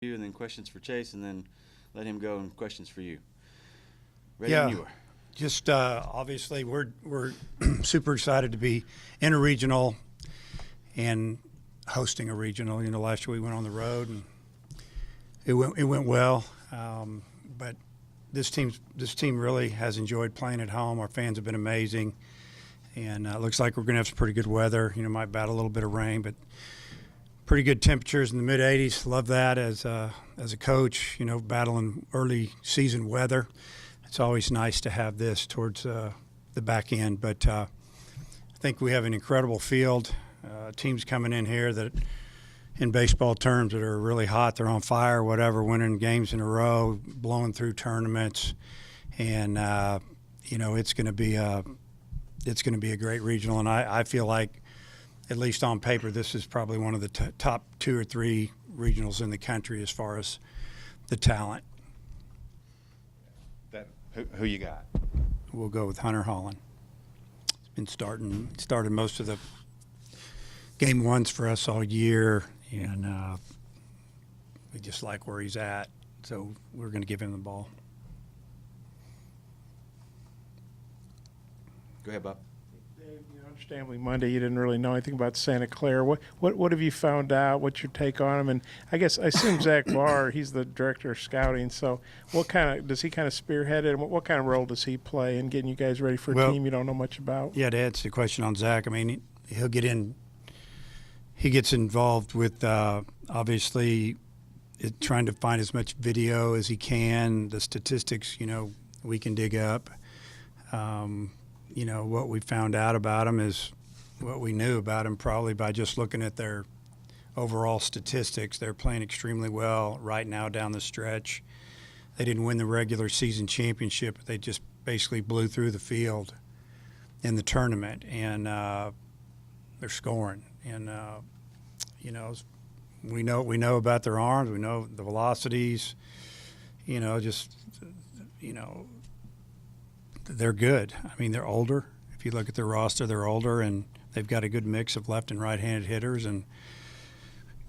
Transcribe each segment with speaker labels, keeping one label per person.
Speaker 1: you, and then questions for Chase, and then let him go and questions for you. Ready
Speaker 2: Yeah,
Speaker 1: when you are.
Speaker 2: just obviously we're super excited to be in a regional and hosting a regional. You know, last year we went on the road and it went well, but this team really has enjoyed playing at home. Our fans have been amazing, and it looks like we're going to have some pretty good weather. You know, might battle a little bit of rain, but pretty good temperatures in the mid 80s. Love that as a coach. You know, battling early season weather. It's always nice to have this towards the back end. But I think we have an incredible field. Teams coming in here that, in baseball terms, that are really hot. They're on fire, whatever, winning games in a row, blowing through tournaments, and you know it's going to be a great regional. And I feel like, at least on paper, this is probably one of the top 2 or 3 regionals in the country as far as the talent.
Speaker 3: Who you got?
Speaker 2: We'll go with Hunter Holland. It's been started most of the game ones for us all year, and we just like where he's at, so we're going to give him the ball.
Speaker 1: Go ahead, Bob.
Speaker 4: Dave, understandably Monday you didn't really know anything about Santa Clara. What have you found out? What's your take on him? And I assume Zach Barr, he's the director of scouting. So does he kind of spearhead it? And what kind of role does he play in getting you guys ready for a team you don't know much about?
Speaker 2: Yeah, to answer the question on Zach, I mean he'll get in. He gets involved with obviously trying to find as much video as he can. The statistics, we can dig up. What we found out about him is what we knew about him probably by just looking at their overall statistics. They're playing extremely well right now down the stretch. They didn't win the regular season championship, but they just basically blew through the field in the tournament, and they're scoring. And we know about their arms. We know the velocities. They're good. I mean, they're older. If you look at their roster, they're older, and they've got a good mix of left and right-handed hitters. And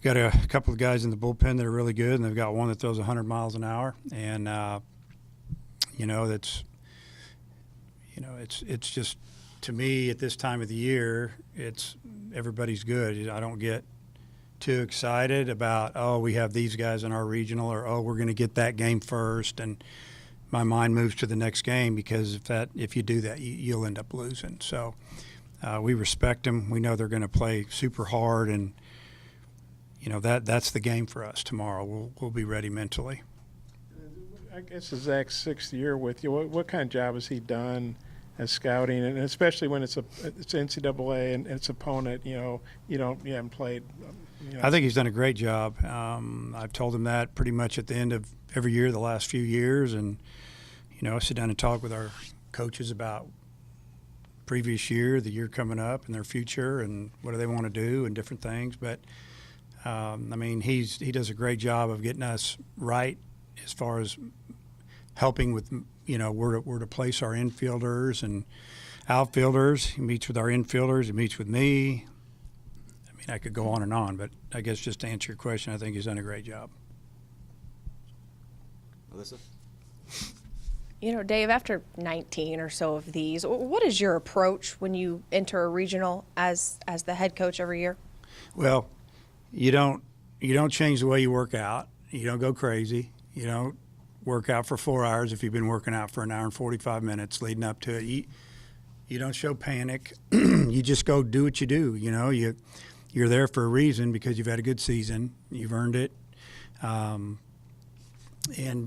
Speaker 2: got a couple of guys in the bullpen that are really good, and they've got one that throws 100 miles an hour. And it's just, to me, at this time of the year, everybody's good. I don't get too excited about, we have these guys in our regional, or we're going to get that game first, and my mind moves to the next game, because if you do that, you'll end up losing. So we respect them. We know they're going to play super hard, and that's the game for us tomorrow. We'll be ready mentally.
Speaker 4: I guess it's Zach's 6th year with you. What kind of job has he done as scouting, and especially when it's NCAA and its opponent? You haven't played.
Speaker 2: I think he's done a great job. I've told him that pretty much at the end of every year the last few years, and I sit down and talk with our coaches about previous year, the year coming up, and their future, and what do they want to do, and different things. But he does a great job of getting us right as far as helping with where to place our infielders and outfielders. He meets with our infielders. He meets with me. I mean, I could go on and on, but I guess just to answer your question, I think he's done a great job.
Speaker 1: Alyssa?
Speaker 5: Dave, after 19 or so of these, what is your approach when you enter a regional as the head coach every year?
Speaker 2: Well, you don't change the way you work out. You don't go crazy. You don't work out for 4 hours if you've been working out for an hour and 45 minutes leading up to it. You don't show panic. You just go do what you do. You're there for a reason, because you've had a good season. You've earned it. And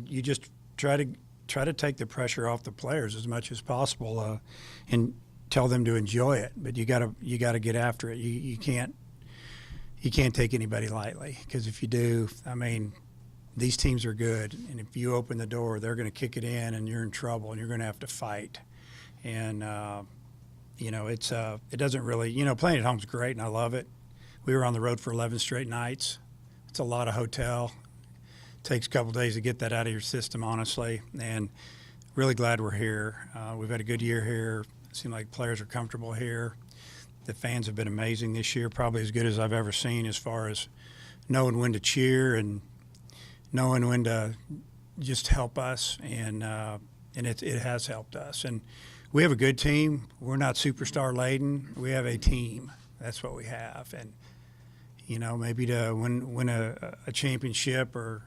Speaker 2: you just try to take the pressure off the players as much as possible, and tell them to enjoy it. But you gotta get after it. You can't take anybody lightly, because if you do, these teams are good, and if you open the door, they're going to kick it in, and you're in trouble, and you're going to have to fight. And it doesn't really, playing at home is great, and I love it. We were on the road for 11 straight nights. It's a lot of hotel. Takes a couple days to get that out of your system, honestly, and really glad we're here. We've had a good year here. It seems like players are comfortable here. The fans have been amazing this year, probably as good as I've ever seen, as far as knowing when to cheer and knowing when to just help us, and it has helped us. And we have a good team. We're not superstar laden. We have a team. That's what we have. And maybe to win a championship or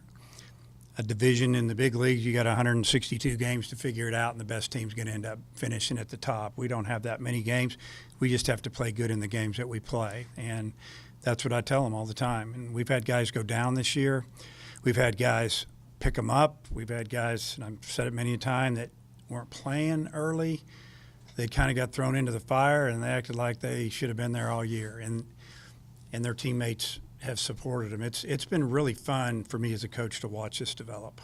Speaker 2: a division in the big leagues, you got 162 games to figure it out, and the best team's going to end up finishing at the top. We don't have that many games. We just have to play good in the games that we play, and that's what I tell them all the time. And we've had guys go down this year. We've had guys pick them up. We've had guys, and I've said it many a time, that weren't playing early. They kind of got thrown into the fire, and they acted like they should have been there all year. And their teammates have supported them. It's been really fun for me as a coach to watch this develop.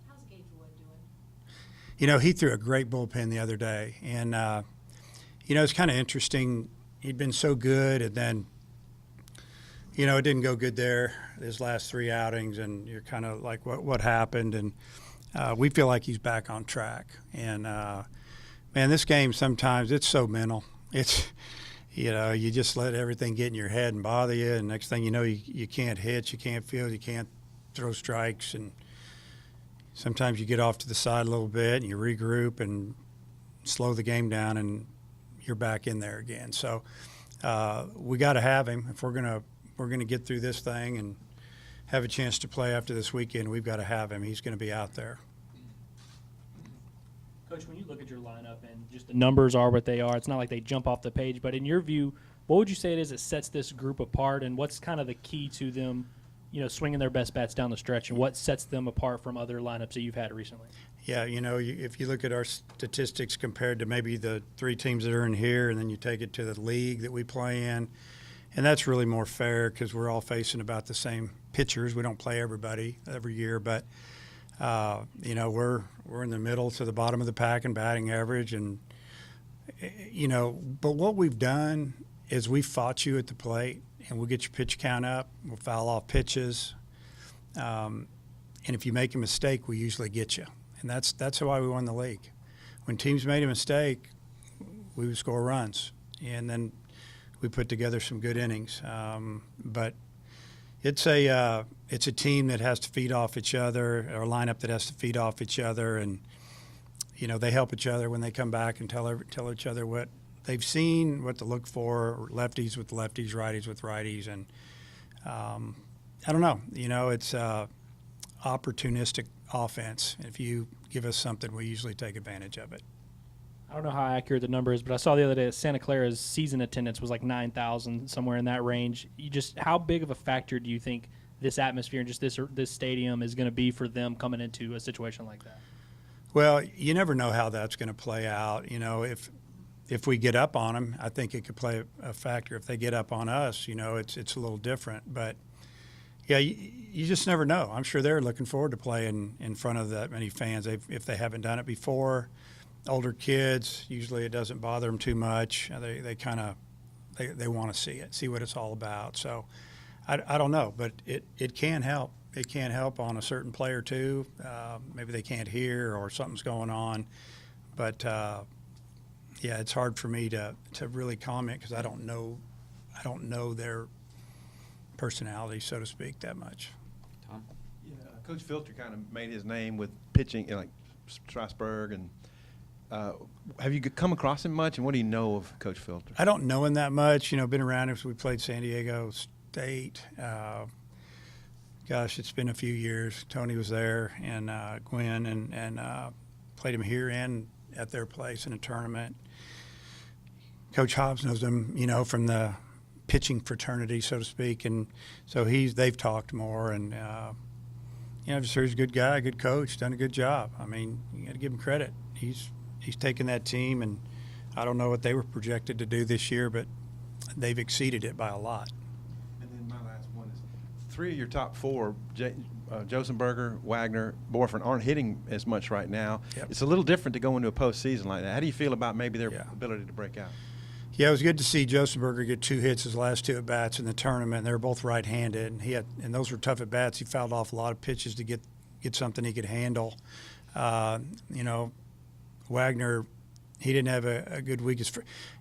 Speaker 3: How's Gage Wood doing?
Speaker 2: He threw a great bullpen the other day, and it's kind of interesting. He'd been so good, and then it didn't go good there his last 3 outings, and you're kind of like, what happened? And we feel like he's back on track. And man, this game sometimes it's so mental. It's you just let everything get in your head and bother you, and next thing you know, you can't hit, you can't field, you can't throw strikes, and sometimes you get off to the side a little bit and you regroup and slow the game down, and you're back in there again. So we got to have him if we're gonna get through this thing and have a chance to play after this weekend. We've got to have him. He's going to be out there.
Speaker 6: Coach, when you look at your lineup and just the numbers are what they are, it's not like they jump off the page, but in your view, what would you say it is that sets this group apart, and what's kind of the key to them, swinging their best bats down the stretch, and what sets them apart from other lineups that you've had recently?
Speaker 2: Yeah, if you look at our statistics compared to maybe the 3 teams that are in here, and then you take it to the league that we play in, and that's really more fair because we're all facing about the same pitchers. We don't play everybody every year, but we're in the middle to the bottom of the pack in batting average, and but what we've done is we fought you at the plate, and we'll get your pitch count up. We'll foul off pitches, and if you make a mistake, we usually get you, and that's why we won the league. When teams made a mistake, we would score runs, and then we put together some good innings. But it's a team that has to feed off each other, or a lineup that has to feed off each other, and they help each other when they come back and tell each other what they've seen, what to look for, lefties with lefties, righties with righties, and I don't know. It's opportunistic offense. If you give us something, we usually take advantage of it.
Speaker 6: I don't know how accurate the number is, but I saw the other day that Santa Clara's season attendance was like 9,000, somewhere in that range. How big of a factor do you think this atmosphere and just this stadium is going to be for them coming into a situation like that?
Speaker 2: Well, you never know how that's going to play out. If we get up on them, I think it could play a factor. If they get up on us, it's a little different. But yeah, you just never know. I'm sure they're looking forward to playing in front of that many fans if they haven't done it before. Older kids, usually it doesn't bother them too much. They kind of they want to see what it's all about. So I don't know, but it can help. It can help on a certain player too. Maybe they can't hear or something's going on. But yeah, it's hard for me to really comment because I don't know their personality, so to speak, that much.
Speaker 1: Tom?
Speaker 7: Yeah, Coach Filter kind of made his name with pitching, like Strasburg, and have you come across him much, and what do you know of Coach Filter?
Speaker 2: I don't know him that much. Been around him since we played San Diego State. Gosh, it's been a few years. Tony was there, and Gwen, and played him here and at their place in a tournament. Coach Hobbs knows him, from the pitching fraternity, so to speak, and so they've talked more, and just he's a good guy, a good coach, done a good job. I mean, you got to give him credit. He's taken that team, and I don't know what they were projected to do this year, but they've exceeded it by a lot.
Speaker 7: And then my last one is 3 of your top 4, Josenberger, Wagner, Borford, aren't hitting as much right now.
Speaker 2: Yep.
Speaker 7: It's a little different to go into a postseason like that. How do you feel about maybe their
Speaker 2: Yeah.
Speaker 7: ability to break out?
Speaker 2: Yeah, it was good to see Josenberger get 2 hits his last 2 at-bats in the tournament. They were both right-handed, and those were tough at-bats. He fouled off a lot of pitches to get something he could handle. Wagner, he didn't have a good week.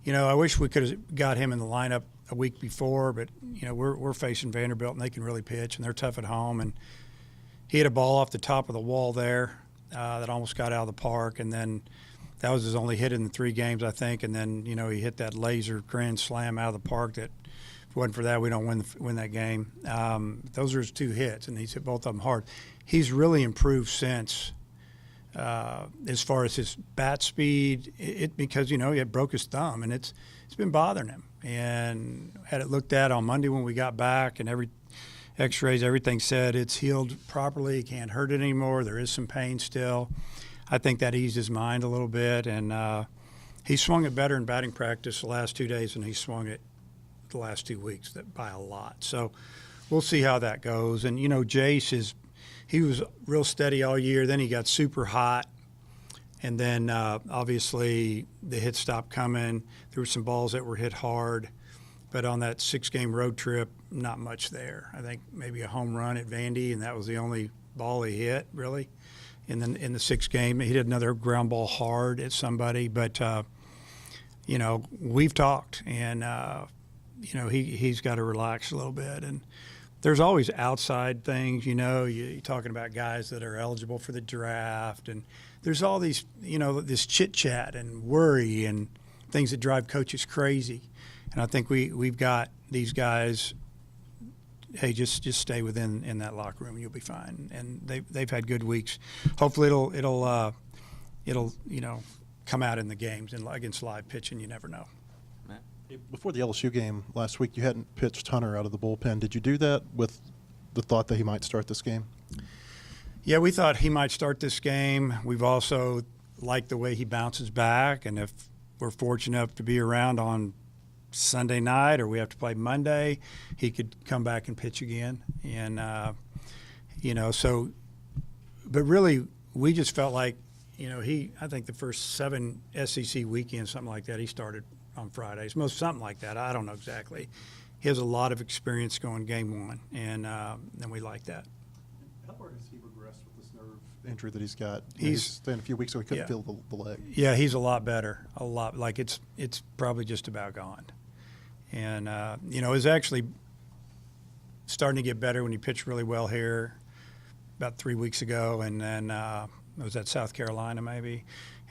Speaker 2: I wish we could have got him in the lineup a week before, but we're facing Vanderbilt, and they can really pitch, and they're tough at home. And he hit a ball off the top of the wall there that almost got out of the park, and then that was his only hit in the 3 games, I think. And then, you know, he hit that laser grand slam out of the park that if it wasn't for that, we don't win that game. Those are his 2 hits, and he's hit both of them hard. He's really improved since as far as his bat speed, because, you know, he had broke his thumb, and it's been bothering him. And had it looked at on Monday when we got back, and every x-rays, everything said it's healed properly, can't hurt it anymore. There is some pain still. I think that eased his mind a little bit, and he swung it better in batting practice the last 2 days than he swung it the last 2 weeks, by a lot. So we'll see how that goes. And, you know, Jace he was real steady all year. Then he got super hot, and then obviously the hits stopped coming. There were some balls that were hit hard, but on that 6-game road trip, not much there. I think maybe a home run at Vandy, and that was the only ball he hit, really, in the 6th game. He did another ground ball hard at somebody, but, you know, we've talked, and, you know, he's got to relax a little bit. And there's always outside things, you know. You're talking about guys that are eligible for the draft, and there's all these, you know, this chit-chat and worry and things that drive coaches crazy. And I think we've got these guys, hey, just stay in that locker room and you'll be fine. And they've had good weeks. Hopefully it'll you know, come out in the games and against live pitching. You never know.
Speaker 8: Before the LSU game last week, you hadn't pitched Hunter out of the bullpen. Did you do that with the thought that he might start this game?
Speaker 2: Yeah, we thought he might start this game. We've also liked the way he bounces back, and if we're fortunate enough to be around on Sunday night or we have to play Monday, he could come back and pitch again. And, you know, so – but really we just felt like, you know, I think the first 7 SEC weekends, something like that, he started – on Fridays, something like that. I don't know exactly. He has a lot of experience going game 1, and we like that.
Speaker 8: How far has he regressed with this nerve injury that he's got?
Speaker 2: He's
Speaker 8: saying a few weeks ago he couldn't feel the leg.
Speaker 2: Yeah, he's a lot better. A lot. Like it's probably just about gone. And you know, it was actually starting to get better when he pitched really well here about 3 weeks ago, and then it was at South Carolina maybe.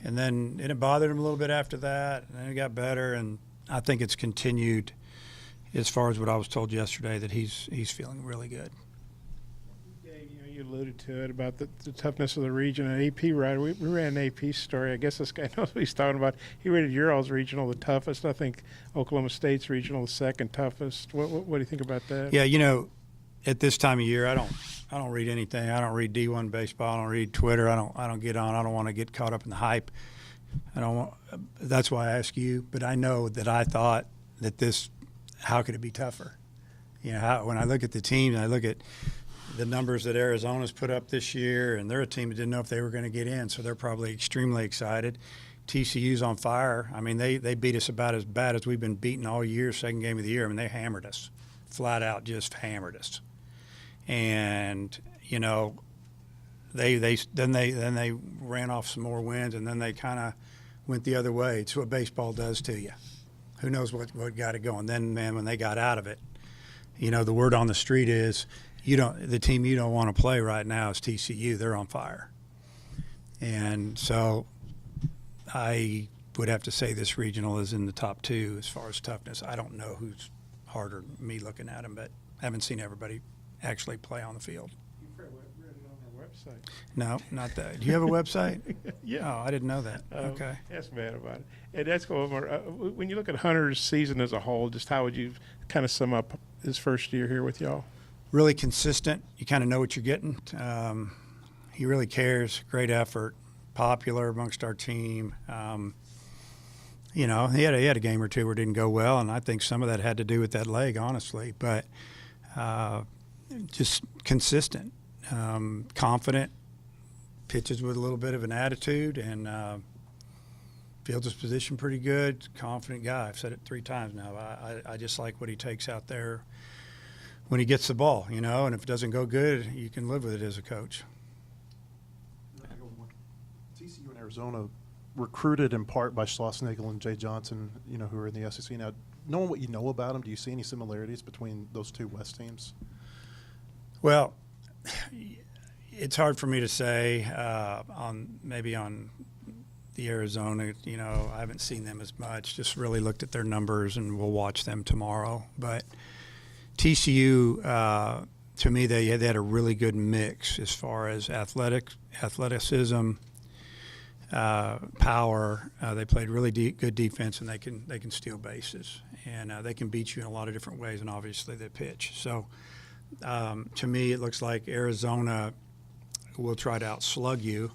Speaker 2: And then it bothered him a little bit after that, and then it got better, and I think it's continued as far as what I was told yesterday, that he's feeling really good.
Speaker 4: Dave, you know, you alluded to it about the toughness of the region. An AP writer, we ran an AP story. I guess this guy knows what he's talking about. He rated your all's regional the toughest. I think Oklahoma State's regional the 2nd toughest. What do you think about that?
Speaker 2: Yeah, you know, at this time of year, I don't read anything. I don't read D1 baseball. I don't read Twitter. I don't get on. I don't want to get caught up in the hype. That's why I ask you. But I know that I thought that how could it be tougher? You know, when I look at the team and I look at the numbers that Arizona's put up this year, and they're a team that didn't know if they were going to get in, so they're probably extremely excited. TCU's on fire. I mean, they beat us about as bad as we've been beaten all year, 2nd game of the year. I mean, they hammered us, flat out just hammered us. And, you know, then they ran off some more wins, and then they kind of went the other way. It's what baseball does to you. Who knows what got it going? Then, man, when they got out of it, you know, the word on the street is the team you don't want to play right now is TCU. They're on fire. And so I would have to say this regional is in the top 2 as far as toughness. I don't know who's harder than me looking at them, but I haven't seen everybody actually play on the field.
Speaker 4: You read it on our website.
Speaker 2: No, not that. Do you have a website?
Speaker 4: Yeah.
Speaker 2: Oh, I didn't know that. Okay.
Speaker 4: Ask Matt about it. And that's going over. When you look at Hunter's season as a whole, just how would you kind of sum up his first year here with y'all?
Speaker 2: Really consistent. You kind of know what you're getting. He really cares. Great effort. Popular amongst our team. You know, he had a game or two where it didn't go well, and I think some of that had to do with that leg, honestly. But just consistent, confident, pitches with a little bit of an attitude, and fields his position pretty good. Confident guy. I've said it 3 times now. I just like what he takes out there when he gets the ball, you know, and if it doesn't go good, you can live with it as a coach.
Speaker 8: TCU and Arizona recruited in part by Schlossnagle and Jay Johnson, you know, who are in the SEC now. Knowing what you know about them, do you see any similarities between those 2 West teams?
Speaker 2: Well, it's hard for me to say on the Arizona. You know, I haven't seen them as much. Just really looked at their numbers, and we'll watch them tomorrow. But TCU, to me, they had a really good mix as far as athleticism, power. They played really good defense, and they can steal bases, and they can beat you in a lot of different ways. And obviously, they pitch. So, to me, it looks like Arizona will try to outslug you.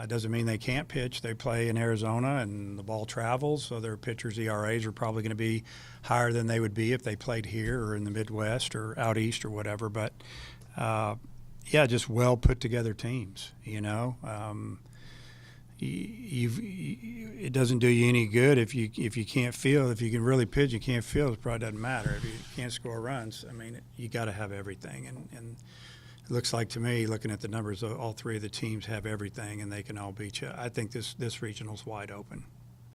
Speaker 2: Doesn't mean they can't pitch. They play in Arizona, and the ball travels, so their pitchers' ERAs are probably going to be higher than they would be if they played here or in the Midwest or out east or whatever. But yeah, just well put together teams. You know, it doesn't do you any good if you can't field. If you can really pitch, you can't field. It probably doesn't matter. If you can't score runs, I mean, you got to have everything. And it looks like to me, looking at the numbers, all three of the teams have everything, and they can all beat you. I think this regional's wide open.